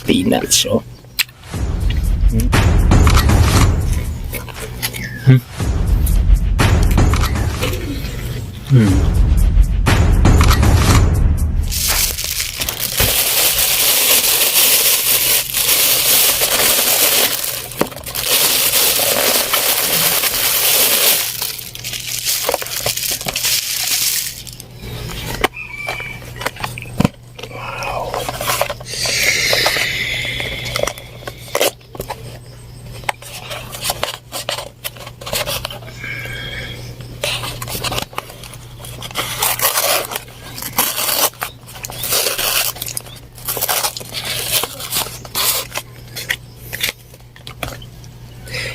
Spinach, oh.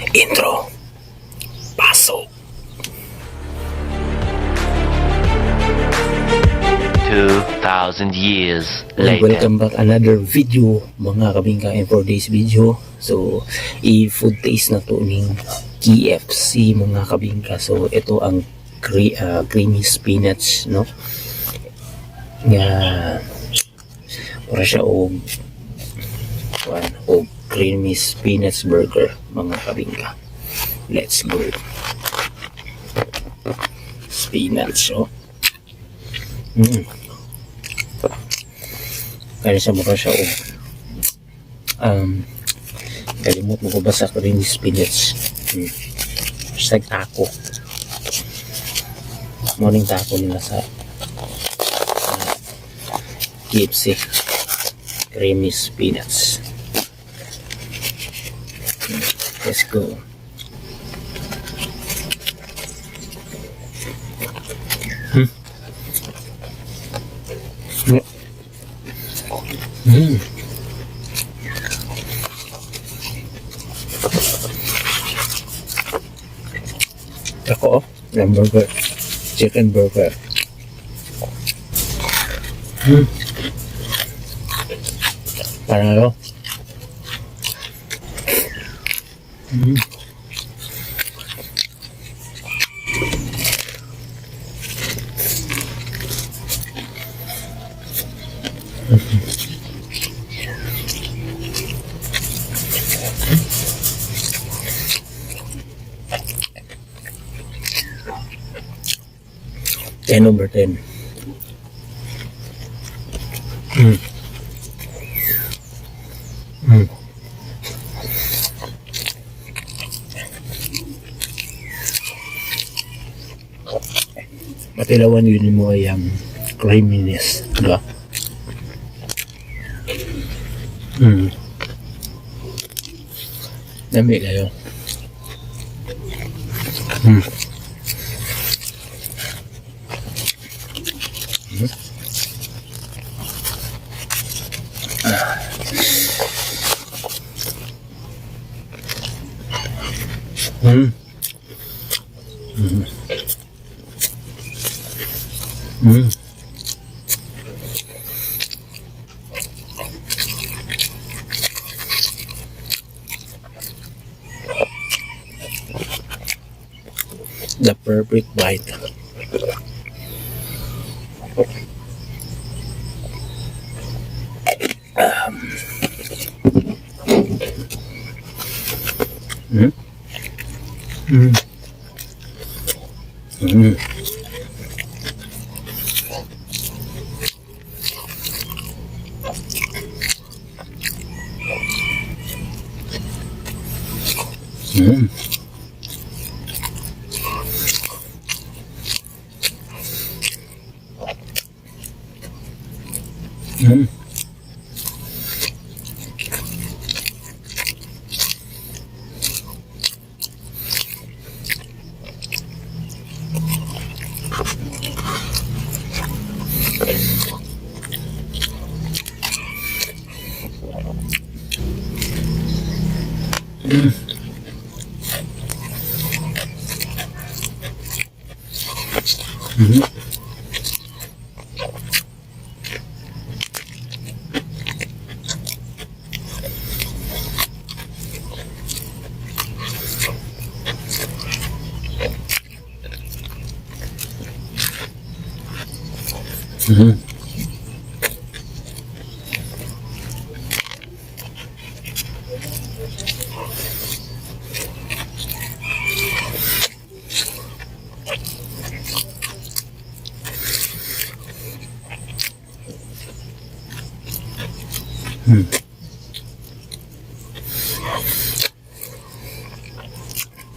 Intro. Pasok. 2,000 years later. Welcome back another video mga kabingka, and for this video so i-food taste na to ning KFC mga kabingka. So ito ang creamy spinach, no, nga para siya og creamy spinach burger mga kabingka. Let's go. Spinach, oh. Kaya siya mukha siya, oh. Kalimut mo ko ba sa creamy spinach? Just like taco. Morning taco nila sa KFC. Creamy spinach. Let's go. Ako, yung burger, chicken burger. Panalo. Ten over 10. Matilawan yun mo ay ang creaminess, diba? Dami kayo. The perfect bite.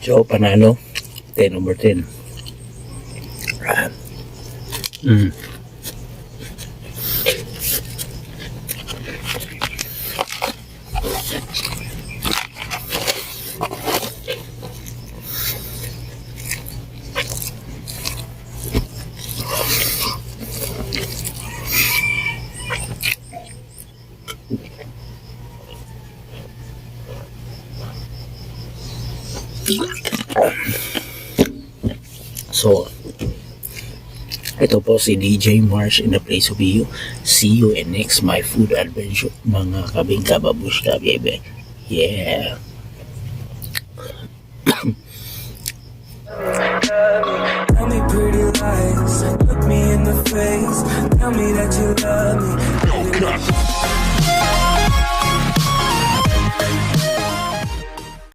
So, panalo. 10/10. So, ito po si DJ Marsh in the place of you. See you in next my food adventure, mga kabingka, babushka, bebe. Yeah. Tell me pretty lies.